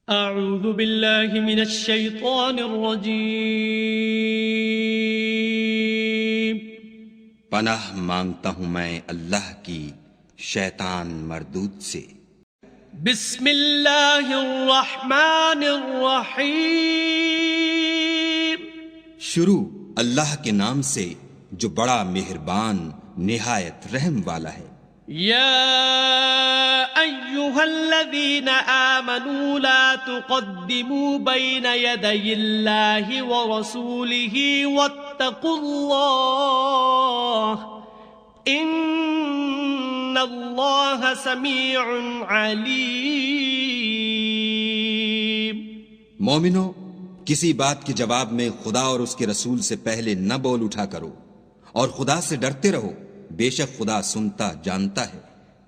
اعوذ باللہ من الشیطان الرجیم۔ پناہ مانگتا ہوں میں اللہ کی شیطان مردود سے۔ بسم اللہ الرحمن الرحیم۔ شروع اللہ کے نام سے جو بڑا مہربان نہایت رحم والا ہے۔ یا ایہا الذین آمنوا لا تقدموا بین یدی اللہ ورسولہ واتقوا اللہ ان اللہ سمیع علیم۔ مومنو، کسی بات کے جواب میں خدا اور اس کے رسول سے پہلے نہ بول اٹھا کرو، اور خدا سے ڈرتے رہو، بے شک خدا سنتا جانتا ہے۔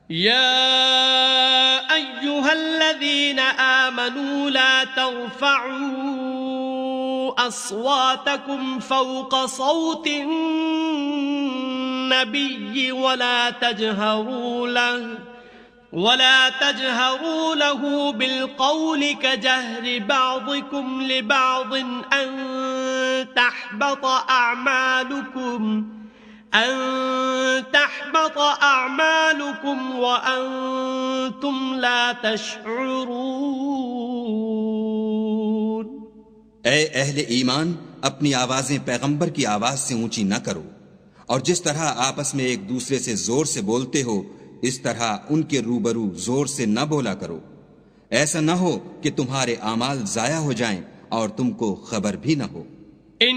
یا ایہا الذین آمنوا لا ترفعوا اصواتکم فوق صوت النبی ولا تجهروا له بالقول كجهر بعضكم لبعض أن تحبط أعمالكم وأنتم لا تشعرون۔ اے اہل ایمان، اپنی آوازیں پیغمبر کی آواز سے اونچی نہ کرو، اور جس طرح آپس میں ایک دوسرے سے زور سے بولتے ہو اس طرح ان کے روبرو زور سے نہ بولا کرو، ایسا نہ ہو کہ تمہارے اعمال ضائع ہو جائیں اور تم کو خبر بھی نہ ہو۔ ان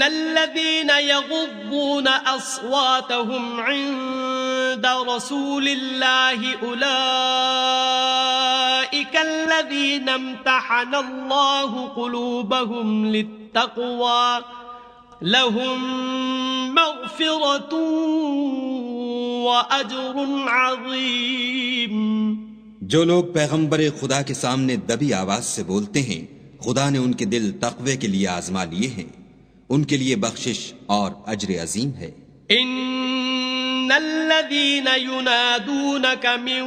الذين يغضون اصواتهم عند رسول الله اولئك الذين امتحن الله قلوبهم للتقوى لهم مغفرة وأجر عظیم۔ جو لوگ پیغمبر خدا کے سامنے دبی آواز سے بولتے ہیں، خدا نے ان کے دل تقوی کے لیے آزما لیے ہیں، ان کے لیے بخشش اور اجر عظیم ہے۔ ان الذين ينادونك من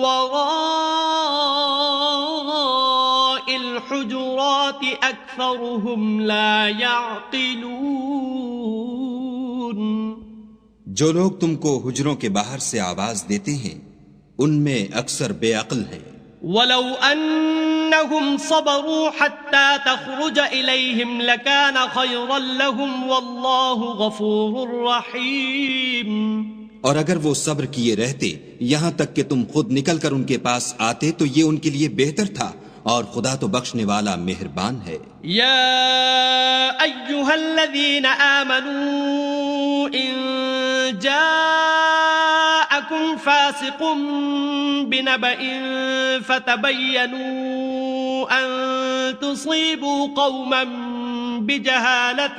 وراء الحجرات اکثرهم لا يعقلون۔ جو لوگ تم کو حجروں کے باہر سے آواز دیتے ہیں ان میں اکثر بے عقل ہیں۔ وَلَوْ أَنَّهُمْ صَبَرُوا حَتَّى تَخْرُجَ إِلَيْهِمْ لَكَانَ خَيْرًا لَهُمْ وَاللَّهُ غَفُورٌ رَحِيمٌ۔ اور اگر وہ صبر کیے رہتے یہاں تک کہ تم خود نکل کر ان کے پاس آتے تو یہ ان کے لیے بہتر تھا، اور خدا تو بخشنے والا مہربان ہے۔ یا ایہا الذین آمنوا ان جاءکم فاسق بنبأ فتبینوا ان تصیبوا قوما بجہالة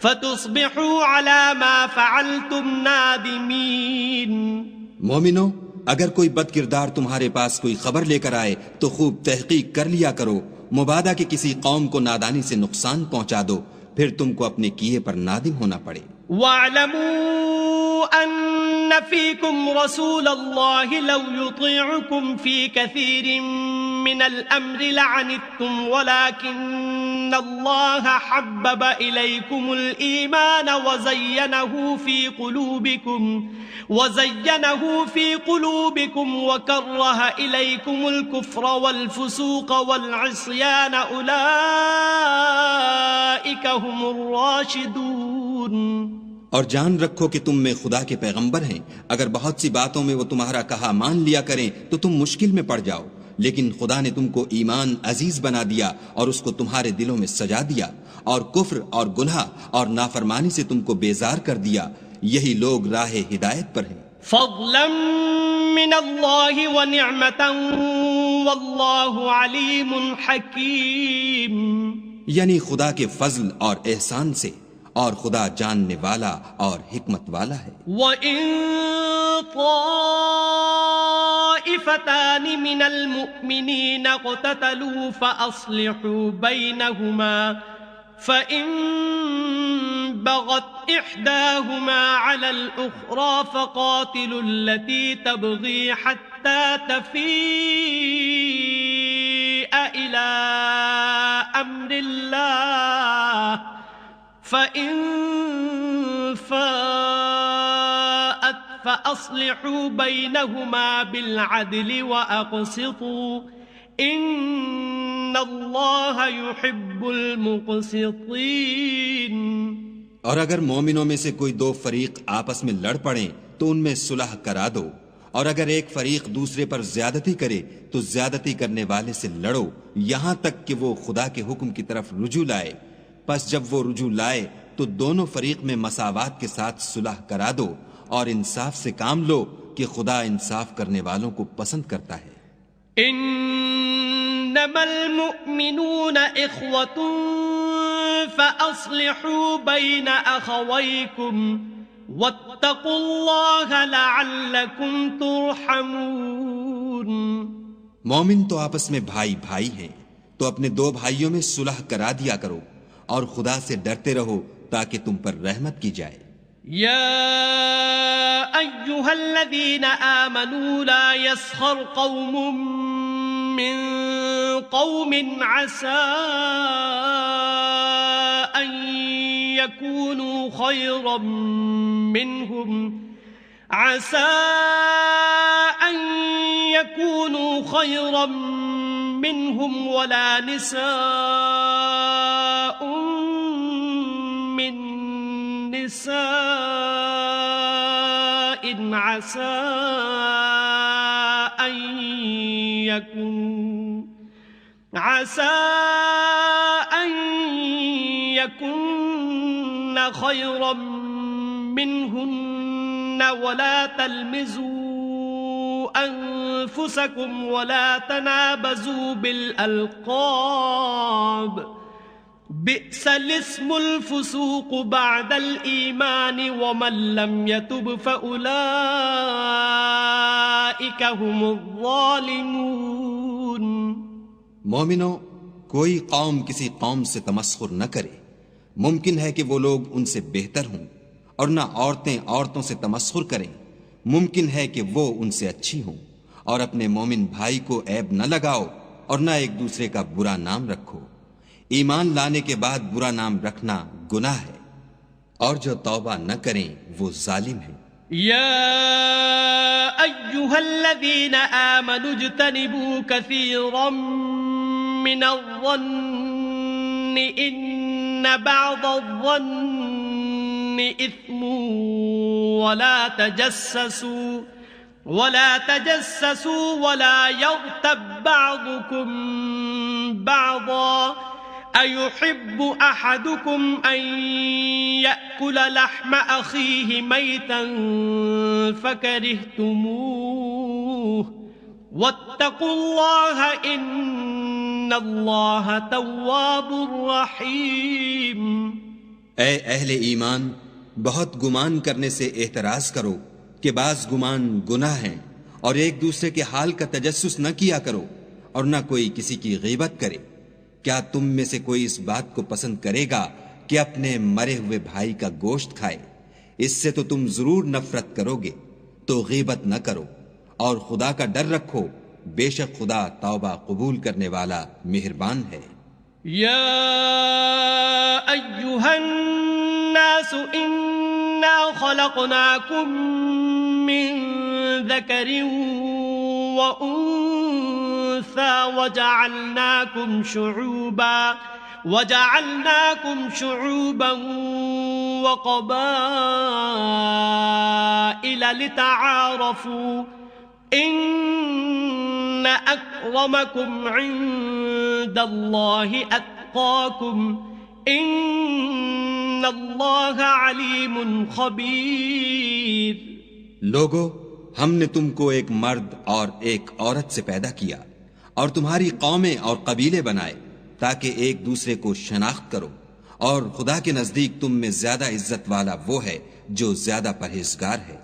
فتصبحوا على ما فعلتم نادمین۔ مومنو، اگر کوئی بد کردار تمہارے پاس کوئی خبر لے کر آئے تو خوب تحقیق کر لیا کرو، مبادا کہ کسی قوم کو نادانی سے نقصان پہنچا دو، پھر تم کو اپنے کیے پر نادم ہونا پڑے۔ وَاعْلَمُوا أَنَّ فِيكُمْ رَسُولَ اللَّهِ لَوْ يُطِيعُكُمْ فِي كَثِيرٍ مِّنَ الْأَمْرِ لَعَنِتُّمْ وَلَكِنَّ اللَّهَ حَبَّبَ إِلَيْكُمُ الْإِيمَانَ وَزَيَّنَهُ فِي قُلُوبِكُمْ وَكَرَّهَ إِلَيْكُمُ الْكُفْرَ وَالْفُسُوقَ وَالْعِصْيَانَ أُولَئِكَ هُمُ الرَّاشِدُونَ۔ اور جان رکھو کہ تم میں خدا کے پیغمبر ہیں، اگر بہت سی باتوں میں وہ تمہارا کہا مان لیا کریں تو تم مشکل میں پڑ جاؤ، لیکن خدا نے تم کو ایمان عزیز بنا دیا اور اس کو تمہارے دلوں میں سجا دیا، اور کفر اور گناہ اور نافرمانی سے تم کو بیزار کر دیا، یہی لوگ راہ ہدایت پر ہیں۔ فضلا من اللہ ونعمتا واللہ علیم حکیم۔ یعنی خدا کے فضل اور احسان سے، اور خدا جاننے والا اور حکمت والا ہے۔ وَإِن طَائِفَتَانِ مِنَ الْمُؤْمِنِينَ اقْتَتَلُوا فَأَصْلِحُوا بَيْنَهُمَا فَإِن بَغَتْ إِحْدَاهُمَا عَلَى الْأُخْرَى فَقَاتِلُوا الَّتِي تَبْغِي حَتَّى حتى تفيء إلى أمر الله فإن فاءت فأصلحوا بينهما بالعدل وأقسطوا إن الله يحب المقسطين. اور اگر مومنوں میں سے کوئی دو فریق آپس میں لڑ پڑیں تو ان میں صلح کرا دو، اور اگر ایک فریق دوسرے پر زیادتی کرے تو زیادتی کرنے والے سے لڑو یہاں تک کہ وہ خدا کے حکم کی طرف رجوع لائے. پس جب وہ رجوع لائے تو دونوں فریق میں مساوات کے ساتھ صلح کرا دو اور انصاف سے کام لو کہ خدا انصاف کرنے والوں کو پسند کرتا ہے. انما المؤمنون اخوة فاصلحوا بين اخويكم واتقوا الله لعلكم ترحمون. مومن تو آپس میں بھائی بھائی ہیں، تو اپنے دو بھائیوں میں صلح کرا دیا کرو اور خدا سے ڈرتے رہو تاکہ تم پر رحمت کی جائے. يا أيها الذين آمنوا لا يسخر قوم من قوم عسى أن يكونوا خيرا منهم ولا نساء من نساء عسى أن يكن خيرا منهن ولا تلمزوا أنفسكم ولا تنابزوا بالألقاب بئس الاسم الفسوق بعد الإيمان ومن لم يتب فأولئك هم الظالمون. مومنوں، کوئی قوم کسی قوم سے تمسخر نہ کرے. ممکن ہے کہ وہ لوگ ان سے بہتر ہوں، اور نہ عورتیں عورتوں سے تمسخر کریں. ممکن ہے کہ وہ ان سے اچھی ہوں. اور اپنے مومن بھائی کو عیب نہ لگاؤ اور نہ ایک دوسرے کا برا نام رکھو. ایمان لانے کے بعد برا نام رکھنا گناہ ہے، اور جو توبہ نہ کریں وہ ظالم ہیں. يا أيها الذين آمنوا اجتنبوا كثيرا من الظن إن بعض الظن إثم ولا تجسسوا ولا يغتب بعضكم بعضا أيحب أحدكم أن يأكل لحم أخيه ميتا فكرهتموه واتقوا الله إن الله تواب رحيم. اے اہل ایمان، بہت گمان کرنے سے احتراز کرو کہ بعض گمان گناہ ہیں، اور ایک دوسرے کے حال کا تجسس نہ کیا کرو، اور نہ کوئی کسی کی غیبت کرے. کیا تم میں سے کوئی اس بات کو پسند کرے گا کہ اپنے مرے ہوئے بھائی کا گوشت کھائے؟ اس سے تو تم ضرور نفرت کرو گے. تو غیبت نہ کرو اور خدا کا ڈر رکھو، بے شک خدا توبہ قبول کرنے والا مہربان ہے. یا ایھا الناس انا خلقناکم من ذکر وانثى وجعلناكم شعوبا وقبائل لتعارفوا ان اکرمکم عند اللہ اتقاکم ان اللہ علیم خبیر. لوگو، ہم نے تم کو ایک مرد اور ایک عورت سے پیدا کیا اور تمہاری قومیں اور قبیلے بنائے تاکہ ایک دوسرے کو شناخت کرو، اور خدا کے نزدیک تم میں زیادہ عزت والا وہ ہے جو زیادہ پرہیزگار ہے.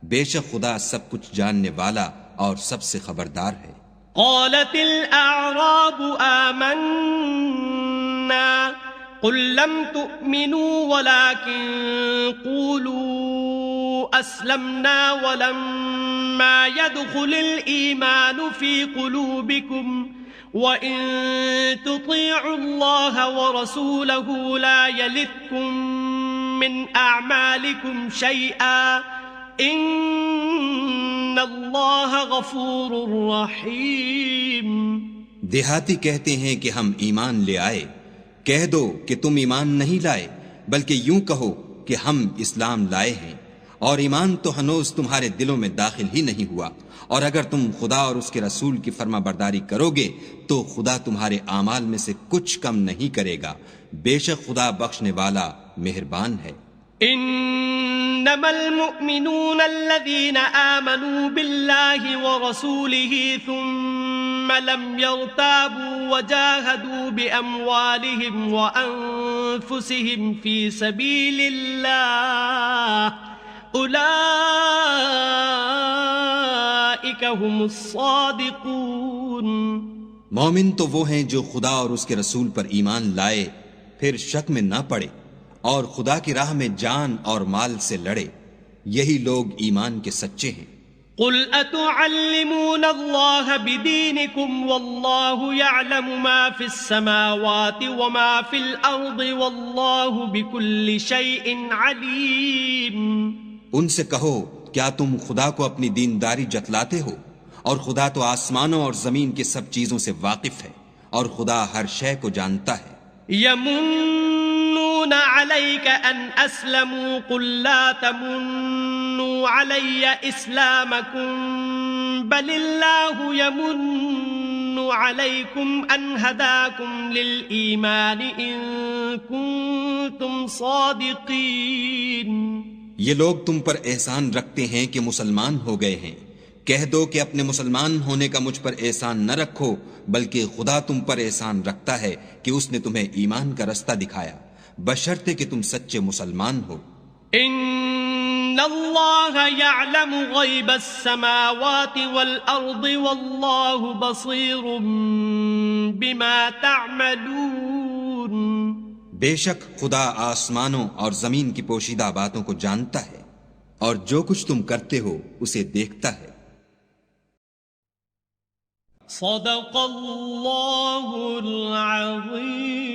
بے شک خدا سب کچھ جاننے والا اور سب سے خبردار ہے. قالت الاعراب آمنا قل لم تؤمنوا ولكن قولوا أسلمنا ولما ما يدخل الإيمان في قلوبكم وَإِن تُطِيعُوا اللَّهَ وَرَسُولَهُ لَا يَلِتْكُم مِّنْ أَعْمَالِكُمْ شَيْئًا إِنَّ اللَّهَ غَفُورٌ رَّحِيمٌ۔ دیہاتی کہتے ہیں کہ ہم ایمان لے آئے، کہہ دو کہ تم ایمان نہیں لائے، بلکہ یوں کہو کہ ہم اسلام لائے ہیں، اور ایمان تو ہنوز تمہارے دلوں میں داخل ہی نہیں ہوا، اور اگر تم خدا اور اس کے رسول کی فرما برداری کرو گے تو خدا تمہارے اعمال میں سے کچھ کم نہیں کرے گا، بے شک خدا بخشنے والا مہربان ہے۔ انما المؤمنون الذين آمنوا بالله ورسوله ثم لم يرتابوا وجاهدوا بأموالهم وأنفسهم في سبيل الله أولئك هم الصادقون۔ مومن تو وہ ہیں جو خدا اور اس کے رسول پر ایمان لائے پھر شک میں نہ پڑے اور خدا کی راہ میں جان اور مال سے لڑے، یہی لوگ ایمان کے سچے ہیں۔ قل اتعلمون اللہ بدینکم واللہ یعلم ما فی السماوات وما فی الارض واللہ بکل شیء علیم۔ ان سے کہو کیا تم خدا کو اپنی دینداری جتلاتے ہو؟ اور خدا تو آسمانوں اور زمین کے سب چیزوں سے واقف ہے، اور خدا ہر شے کو جانتا ہے۔ یمنون علیک ان اسلموا قل لا تمنوا علی اسلامکم بل اللہ یمن علیکم ان ہداکم للایمان ان کنتم صادقین۔ یہ لوگ تم پر احسان رکھتے ہیں کہ مسلمان ہو گئے ہیں، کہہ دو کہ اپنے مسلمان ہونے کا مجھ پر احسان نہ رکھو، بلکہ خدا تم پر احسان رکھتا ہے کہ اس نے تمہیں ایمان کا رستہ دکھایا، بشرطے کہ تم سچے مسلمان ہو۔ ان اللہ یعلم غیب السماوات والارض واللہ بصیر بما تعملون۔ بے شک خدا آسمانوں اور زمین کی پوشیدہ باتوں کو جانتا ہے، اور جو کچھ تم کرتے ہو اسے دیکھتا ہے۔ صدق اللہ العظیم۔